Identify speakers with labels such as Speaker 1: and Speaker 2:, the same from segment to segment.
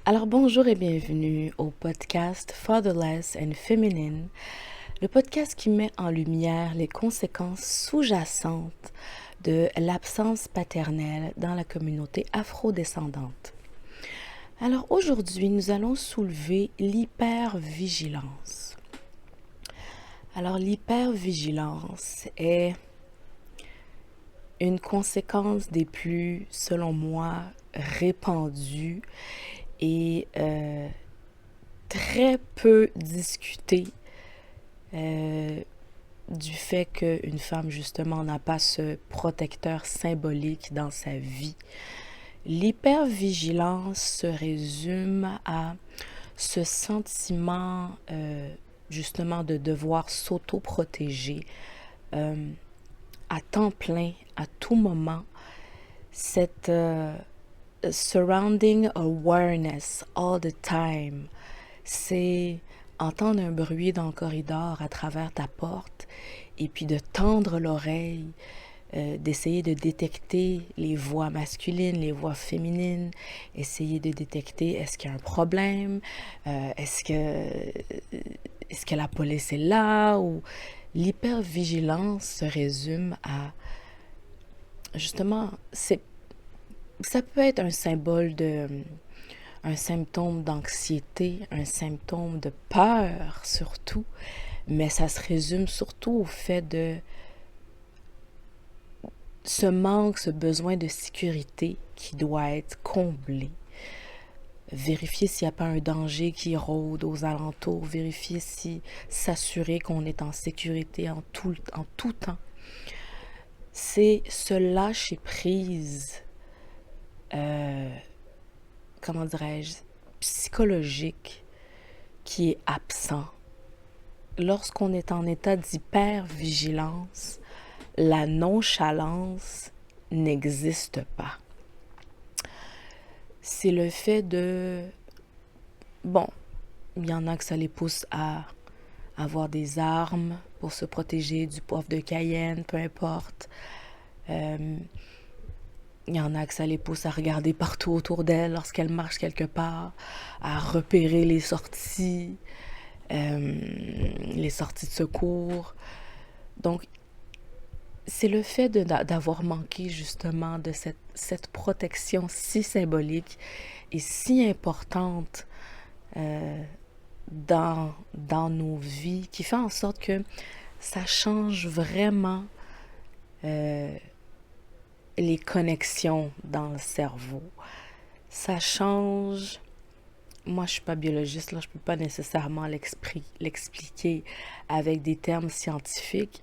Speaker 1: Alors bonjour et bienvenue au podcast Fatherless and Feminine, le podcast qui met en lumière les conséquences sous-jacentes de l'absence paternelle dans la communauté afrodescendante. Alors aujourd'hui, nous allons soulever l'hypervigilance. Alors l'hypervigilance est une conséquence des plus, selon moi, répandues et très peu discutée du fait qu'une femme, justement, n'a pas ce protecteur symbolique dans sa vie. L'hypervigilance se résume à ce sentiment, justement, de devoir s'auto-protéger à temps plein, à tout moment. Cette surrounding awareness all the time, c'est entendre un bruit dans le corridor à travers ta porte et puis de tendre l'oreille, d'essayer de détecter les voix masculines, les voix féminines, essayer de détecter est-ce qu'il y a un problème, est-ce que la police est là, ou l'hypervigilance se résume à justement, ça peut être un symbole un symptôme d'anxiété, un symptôme de peur surtout, mais ça se résume surtout au fait de ce manque, ce besoin de sécurité qui doit être comblé. Vérifier s'il n'y a pas un danger qui rôde aux alentours, vérifier si, s'assurer qu'on est en sécurité en tout temps. C'est ce lâcher prise, comment dirais-je, psychologique qui est absent. Lorsqu'on est en état d'hypervigilance, la nonchalance n'existe pas. C'est le fait de... Bon, il y en a que ça les pousse à avoir des armes pour se protéger du poivre de Cayenne, peu importe. Il y en a que ça les pousse à regarder partout autour d'elles lorsqu'elles marchent quelque part, à repérer les sorties de secours. Donc, c'est le fait d'avoir manqué justement de cette protection si symbolique et si importante dans nos vies qui fait en sorte que ça change vraiment les connexions dans le cerveau. Ça change... Moi, je suis pas biologiste, là, je peux pas nécessairement l'expliquer avec des termes scientifiques,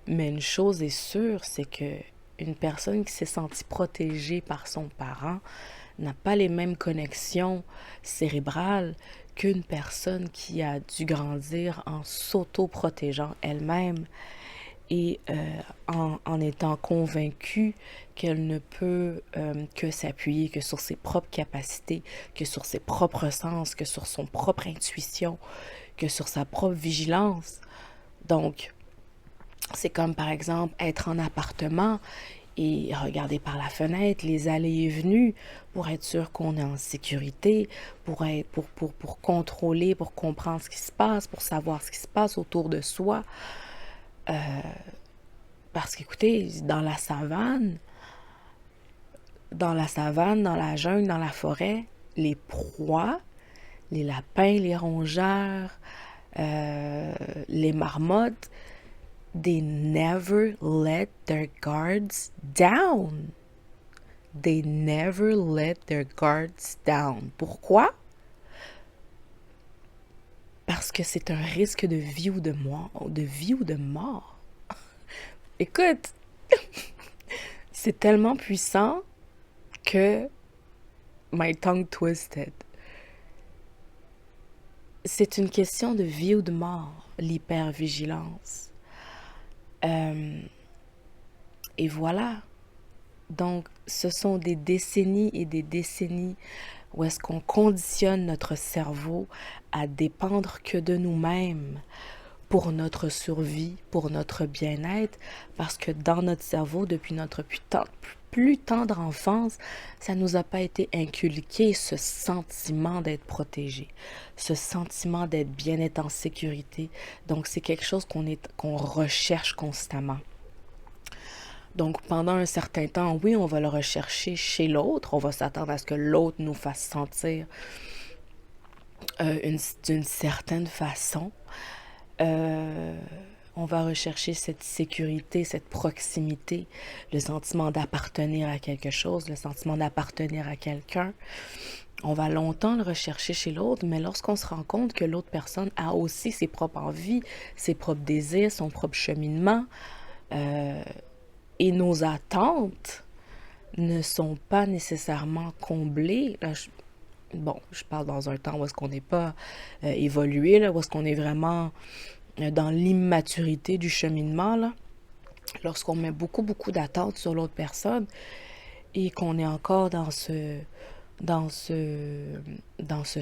Speaker 1: mais une chose est sûre, c'est que une personne qui s'est sentie protégée par son parent n'a pas les mêmes connexions cérébrales qu'une personne qui a dû grandir en s'auto-protégeant elle-même et en étant convaincue qu'elle ne peut que s'appuyer que sur ses propres capacités, que sur ses propres sens, que sur son propre intuition, que sur sa propre vigilance. Donc, c'est comme par exemple être en appartement et regarder par la fenêtre les allées et venues pour être sûr qu'on est en sécurité, pour contrôler, pour comprendre ce qui se passe, pour savoir ce qui se passe autour de soi. Parce qu'écoutez, dans la jungle, dans la forêt, les proies, les lapins, les rongeurs, les marmottes, they never let their guards down. They never let their guards down. Pourquoi? Parce que c'est un risque de vie ou de mort. Écoute, c'est tellement puissant que my tongue twisted. C'est une question de vie ou de mort, l'hypervigilance. Et voilà. Donc, ce sont des décennies et des décennies où est-ce qu'on conditionne notre cerveau à dépendre que de nous-mêmes pour notre survie, pour notre bien-être, parce que dans notre cerveau, depuis notre plus tendre enfance, ça nous a pas été inculqué ce sentiment d'être protégé, ce sentiment d'être bien, être en sécurité. Donc c'est quelque chose qu'on recherche constamment. Donc pendant un certain temps, oui, on va le rechercher chez l'autre, on va s'attendre à ce que l'autre nous fasse sentir d'une certaine façon. Euh, on va rechercher cette sécurité, cette proximité, le sentiment d'appartenir à quelque chose, le sentiment d'appartenir à quelqu'un. On va longtemps le rechercher chez l'autre, mais lorsqu'on se rend compte que l'autre personne a aussi ses propres envies, ses propres désirs, son propre cheminement, et nos attentes ne sont pas nécessairement comblées. Là, je parle dans un temps où est-ce qu'on n'est pas évolué, là, où est-ce qu'on est vraiment dans l'immaturité du cheminement, là. Lorsqu'on met beaucoup d'attentes sur l'autre personne et qu'on est encore dans ce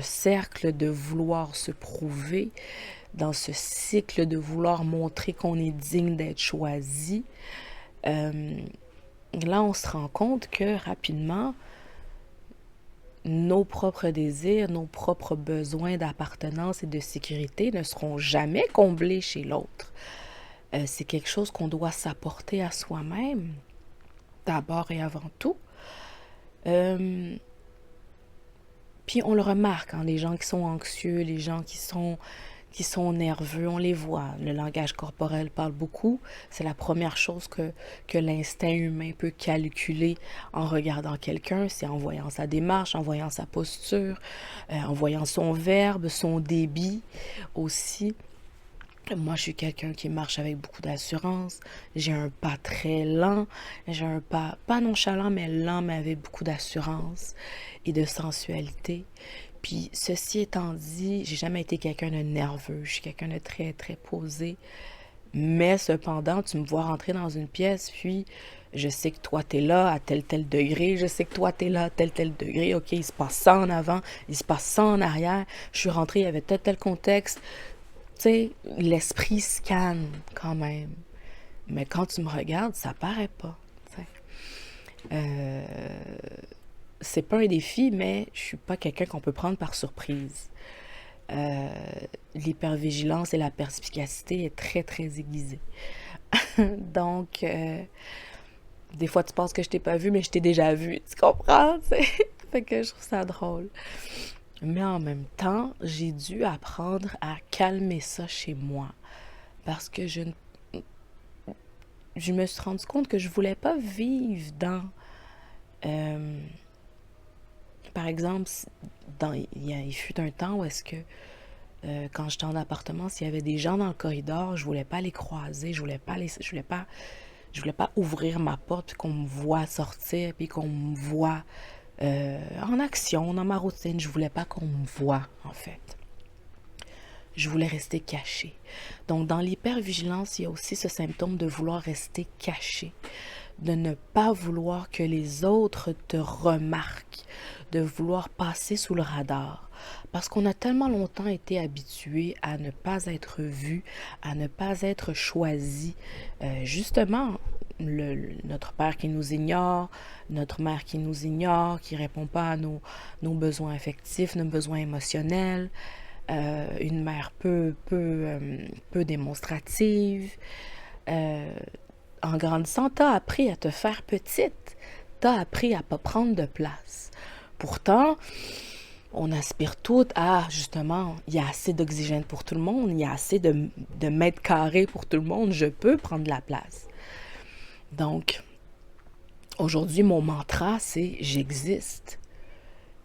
Speaker 1: cercle de vouloir se prouver, dans ce cycle de vouloir montrer qu'on est digne d'être choisi, là, on se rend compte que rapidement, nos propres désirs, nos propres besoins d'appartenance et de sécurité ne seront jamais comblés chez l'autre. C'est quelque chose qu'on doit s'apporter à soi-même, d'abord et avant tout. Puis on le remarque, hein, les gens qui sont anxieux, les gens qui sont nerveux, on les voit. Le langage corporel parle beaucoup. C'est la première chose que l'instinct humain peut calculer en regardant quelqu'un. C'est en voyant sa démarche, en voyant sa posture, en voyant son verbe, son débit aussi. Moi, je suis quelqu'un qui marche avec beaucoup d'assurance. J'ai un pas très lent. J'ai un pas nonchalant, mais lent, mais avec beaucoup d'assurance et de sensualité. Puis, ceci étant dit, j'ai jamais été quelqu'un de nerveux. Je suis quelqu'un de très, très posé. Mais cependant, tu me vois rentrer dans une pièce, puis je sais que toi, t'es là à tel degré. Je sais que toi, t'es là à tel degré. OK, il se passe ça en avant, il se passe ça en arrière. Je suis rentrée, il y avait tel contexte. Tu sais, l'esprit scanne quand même. Mais quand tu me regardes, ça paraît pas. Euh, c'est pas un défi, mais je suis pas quelqu'un qu'on peut prendre par surprise. Euh, L'hypervigilance et la perspicacité est très, très aiguisée. Donc, des fois, tu penses que je t'ai pas vu, mais je t'ai déjà vu. Tu comprends? T'sais? Fait que je trouve ça drôle. Mais en même temps, j'ai dû apprendre à calmer ça chez moi. Parce que je me suis rendu compte que je voulais pas vivre dans... par exemple, il fut un temps où est-ce que quand j'étais en appartement, s'il y avait des gens dans le corridor, je voulais pas les croiser, je voulais pas ouvrir ma porte puis qu'on me voit sortir puis qu'on me voit en action dans ma routine. Je voulais pas qu'on me voie en fait. Je voulais rester cachée. Donc dans l'hypervigilance, il y a aussi ce symptôme de vouloir rester caché, de ne pas vouloir que les autres te remarquent, de vouloir passer sous le radar. Parce qu'on a tellement longtemps été habitués à ne pas être vu, à ne pas être choisi. Justement, notre père qui nous ignore, notre mère qui nous ignore, qui ne répond pas à nos besoins affectifs, nos besoins émotionnels. Une mère peu démonstrative. En grandissant, t'as appris à te faire petite. T'as appris à pas prendre de place. Pourtant, on aspire toutes à, justement, il y a assez d'oxygène pour tout le monde, il y a assez de mètres carrés pour tout le monde, je peux prendre de la place. Donc, aujourd'hui, mon mantra, c'est j'existe.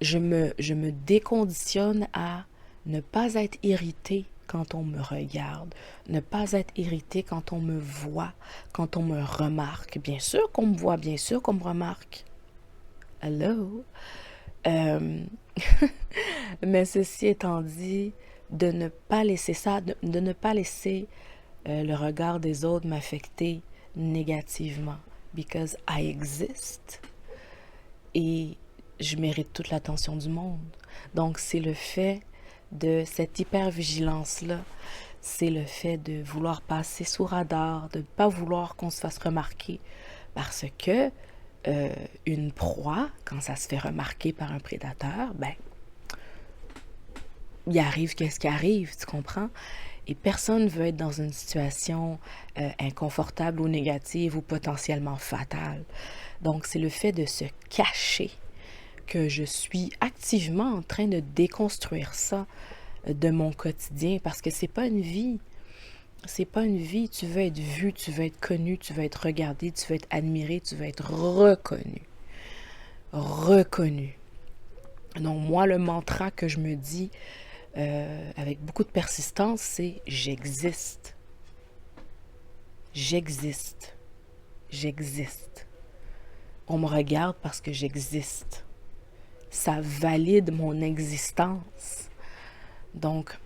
Speaker 1: Je me déconditionne à ne pas être irritée quand on me regarde, ne pas être irritée quand on me voit, quand on me remarque. Bien sûr qu'on me voit, bien sûr qu'on me remarque. Hello? Mais ceci étant dit, de ne pas laisser ça, de ne pas laisser le regard des autres m'affecter négativement. Because I exist. Et je mérite toute l'attention du monde. Donc, c'est le fait de cette hypervigilance-là. c'est le fait de vouloir passer sous radar, de ne pas vouloir qu'on se fasse remarquer. Parce que une proie, quand ça se fait remarquer par un prédateur, ben, il arrive qu'est-ce qui arrive, tu comprends? Et personne ne veut être dans une situation inconfortable ou négative ou potentiellement fatale. Donc, c'est le fait de se cacher que je suis activement en train de déconstruire ça de mon quotidien parce que c'est pas une vie. C'est pas une vie. Tu veux être vu, tu veux être connu, tu veux être regardé, tu veux être admiré, tu veux être reconnu. Reconnu. Donc, moi, le mantra que je me dis avec beaucoup de persistance, c'est j'existe. J'existe. J'existe. On me regarde parce que j'existe. Ça valide mon existence. Donc,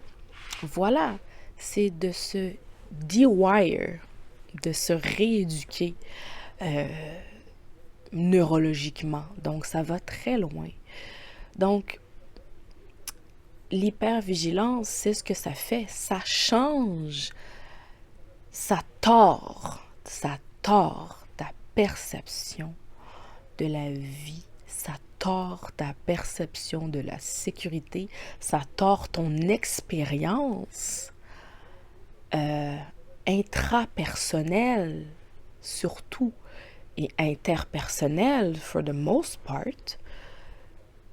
Speaker 1: voilà, c'est de se dewire, de se rééduquer neurologiquement. Donc, ça va très loin. Donc, l'hypervigilance, c'est ce que ça fait. Ça change, ça tord ta perception de la vie. Ça tord ta perception de la sécurité. Ça tord ton expérience intrapersonnelle, surtout, et interpersonnelle, for the most part,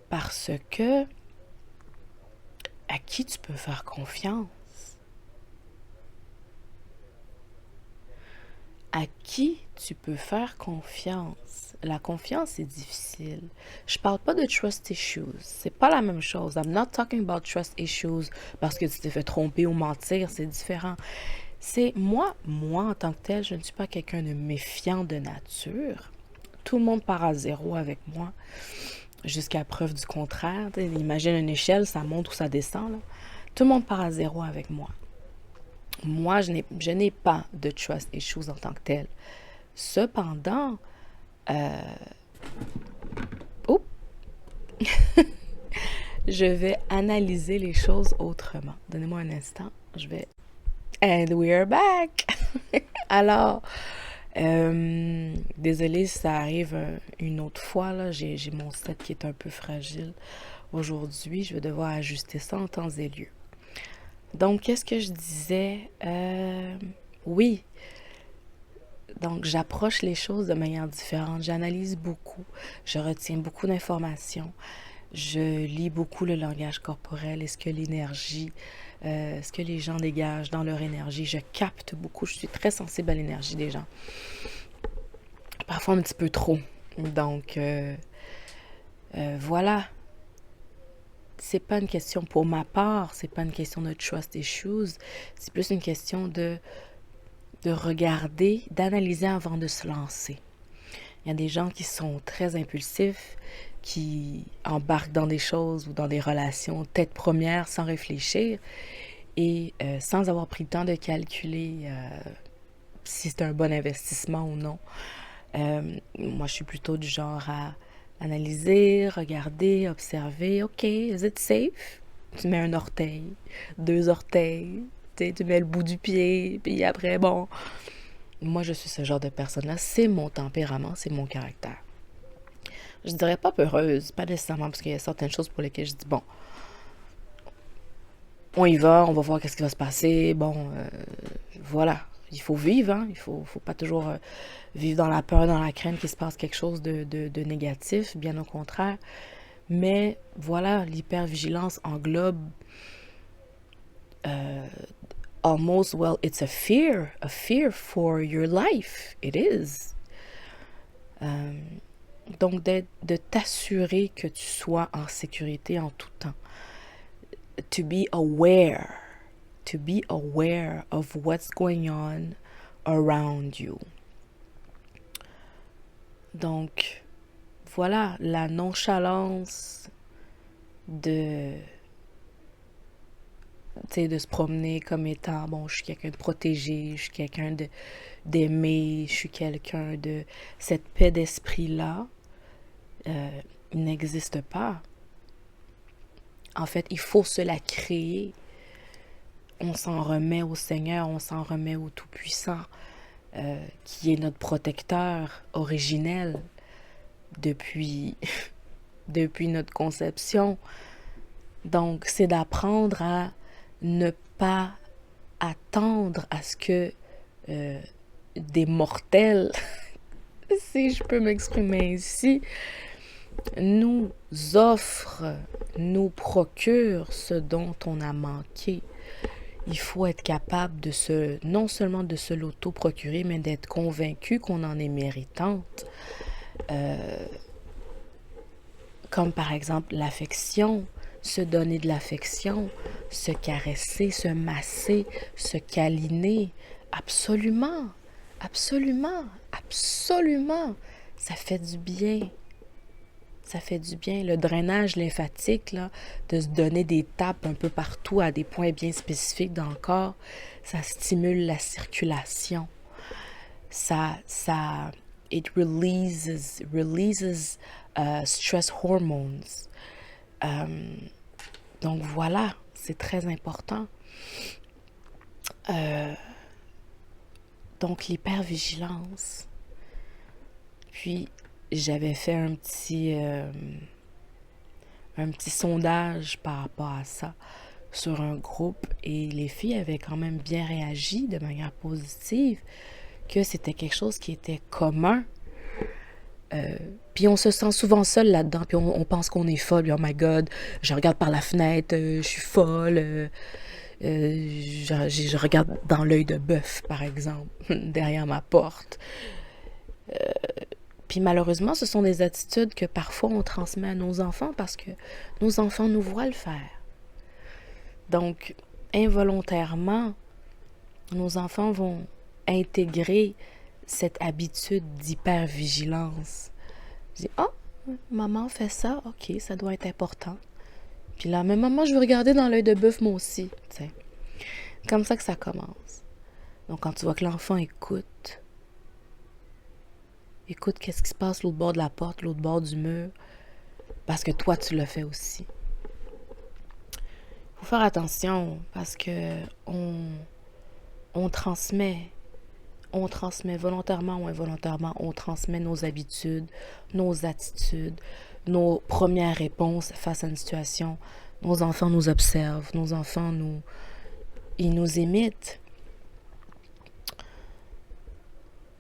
Speaker 1: parce que à qui tu peux faire confiance? À qui tu peux faire confiance? La confiance, c'est difficile. Je parle pas de trust issues. C'est pas la même chose. I'm not talking about trust issues parce que tu t'es fait tromper ou mentir. C'est différent. C'est moi en tant que tel, je ne suis pas quelqu'un de méfiant de nature. Tout le monde part à zéro avec moi jusqu'à preuve du contraire. Imagine une échelle, ça monte ou ça descend, là. Tout le monde part à zéro avec moi. Moi, je n'ai pas de trust issues en tant que tel. Cependant, je vais analyser les choses autrement. Donnez-moi un instant. Je vais... And we are back! Alors, désolée si ça arrive une autre fois, là. J'ai mon set qui est un peu fragile. Aujourd'hui, je vais devoir ajuster ça en temps et lieu. Donc, qu'est-ce que je disais? Oui. Donc, j'approche les choses de manière différente. J'analyse beaucoup. Je retiens beaucoup d'informations. Je lis beaucoup le langage corporel et ce que l'énergie, ce que les gens dégagent dans leur énergie. Je capte beaucoup. Je suis très sensible à l'énergie des gens. Parfois un petit peu trop. Donc, voilà. C'est pas une question pour ma part, c'est pas une question de trust issues, c'est plus une question de regarder, d'analyser avant de se lancer. Il y a des gens qui sont très impulsifs, qui embarquent dans des choses ou dans des relations tête première sans réfléchir et sans avoir pris le temps de calculer si c'est un bon investissement ou non. Moi, je suis plutôt du genre à analyser, regarder, observer. OK, is it safe? Tu mets un orteil, 2 orteils, tu mets le bout du pied, puis après, bon. Moi, je suis ce genre de personne-là. C'est mon tempérament, c'est mon caractère. Je dirais pas peureuse, pas nécessairement, parce qu'il y a certaines choses pour lesquelles je dis, bon, on y va, on va voir qu'est-ce qui va se passer. Bon, voilà. Il faut vivre, hein. Il faut pas toujours vivre dans la peur, dans la crainte qu'il se passe quelque chose de négatif, bien au contraire. Mais voilà, l'hypervigilance englobe almost, well, it's a fear for your life. It is. Donc, de t'assurer que tu sois en sécurité en tout temps. To be aware of what's going on around you. Donc, voilà, la nonchalance de se promener comme étant, bon, je suis quelqu'un de protégé, je suis quelqu'un d'aimer, je suis quelqu'un de... Cette paix d'esprit-là n'existe pas. En fait, il faut se la créer on s'en remet au Seigneur, on s'en remet au Tout-Puissant, qui est notre protecteur originel depuis, depuis notre conception. Donc, c'est d'apprendre à ne pas attendre à ce que des mortels, si je peux m'exprimer ainsi, nous offrent, nous procurent ce dont on a manqué. Il faut être capable de non seulement de se l'auto-procurer, mais d'être convaincu qu'on en est méritante. Comme par exemple l'affection, se donner de l'affection, se caresser, se masser, se câliner. Absolument, absolument, absolument. Ça fait du bien. Ça fait du bien. Le drainage lymphatique, là, de se donner des tapes un peu partout à des points bien spécifiques dans le corps, ça stimule la circulation. It releases stress hormones. Donc voilà, c'est très important. Donc l'hypervigilance. Puis j'avais fait un petit sondage par rapport à ça sur un groupe et les filles avaient quand même bien réagi de manière positive, que c'était quelque chose qui était commun. Puis on se sent souvent seul là-dedans, puis on pense qu'on est folle, puis oh my god, je regarde par la fenêtre, je suis folle, je regarde dans l'œil de bœuf, par exemple, derrière ma porte. Puis malheureusement, ce sont des attitudes que parfois on transmet à nos enfants parce que nos enfants nous voient le faire. Donc, involontairement, nos enfants vont intégrer cette habitude d'hypervigilance. Je dis, oh, maman fait ça, ok, ça doit être important. Puis là, mais maman, je veux regarder dans l'œil de bœuf moi aussi. T'sais. Comme ça que ça commence. Donc, quand tu vois que l'enfant écoute qu'est-ce qui se passe l'autre bord de la porte, l'autre bord du mur, parce que toi, tu le fais aussi. Il faut faire attention parce que on transmet volontairement ou involontairement, on transmet nos habitudes, nos attitudes, nos premières réponses face à une situation. Nos enfants nous observent, nos enfants ils nous imitent.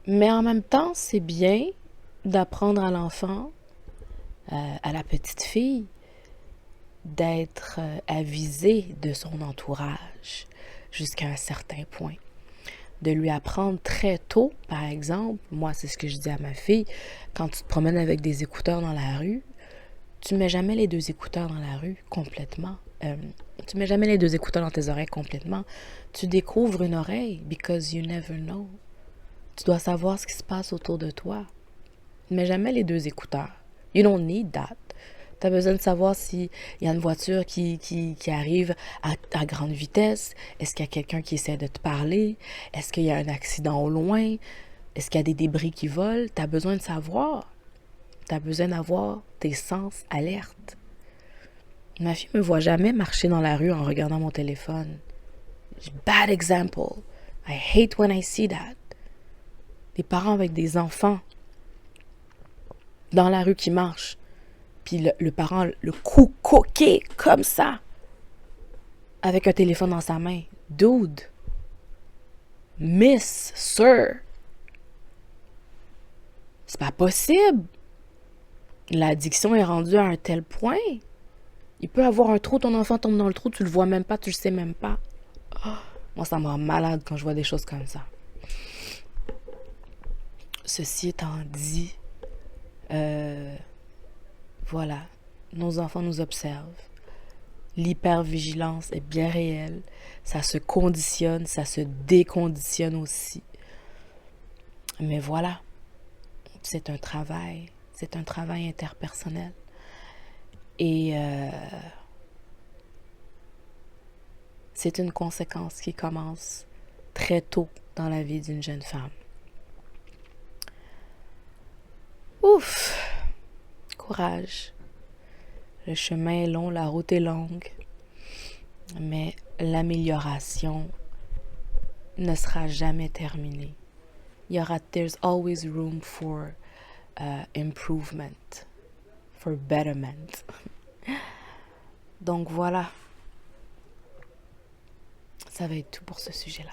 Speaker 1: Mais en même temps, c'est bien d'apprendre à l'enfant, à la petite fille, d'être avisée de son entourage jusqu'à un certain point. De lui apprendre très tôt, par exemple, moi c'est ce que je dis à ma fille, quand tu te promènes avec des écouteurs dans la rue, tu mets jamais les 2 écouteurs dans la rue complètement. Tu mets jamais les 2 écouteurs dans tes oreilles complètement. Tu découvres une oreille because you never know. Tu dois savoir ce qui se passe autour de toi. Mais jamais les 2 écouteurs. You don't need that. Tu as besoin de savoir s'il y a une voiture qui arrive à grande vitesse. Est-ce qu'il y a quelqu'un qui essaie de te parler? Est-ce qu'il y a un accident au loin? Est-ce qu'il y a des débris qui volent? Tu as besoin de savoir. Tu as besoin d'avoir tes sens alertes. Ma fille me voit jamais marcher dans la rue en regardant mon téléphone. Bad example. I hate when I see that. Des parents avec des enfants dans la rue qui marchent. Puis le parent, le cou coquet comme ça, avec un téléphone dans sa main. Dude, Miss, Sir, c'est pas possible. L'addiction est rendue à un tel point. Il peut avoir un trou, ton enfant tombe dans le trou, tu le vois même pas, tu le sais même pas. Oh, moi, ça me rend malade quand je vois des choses comme ça. Ceci étant dit, voilà, nos enfants nous observent. L'hypervigilance est bien réelle. Ça se conditionne, ça se déconditionne aussi. Mais voilà, c'est un travail interpersonnel. Et c'est une conséquence qui commence très tôt dans la vie d'une jeune femme. Ouf! Courage. Le chemin est long, la route est longue. Mais l'amélioration ne sera jamais terminée. There's always room for improvement, for betterment. Donc voilà, ça va être tout pour ce sujet-là.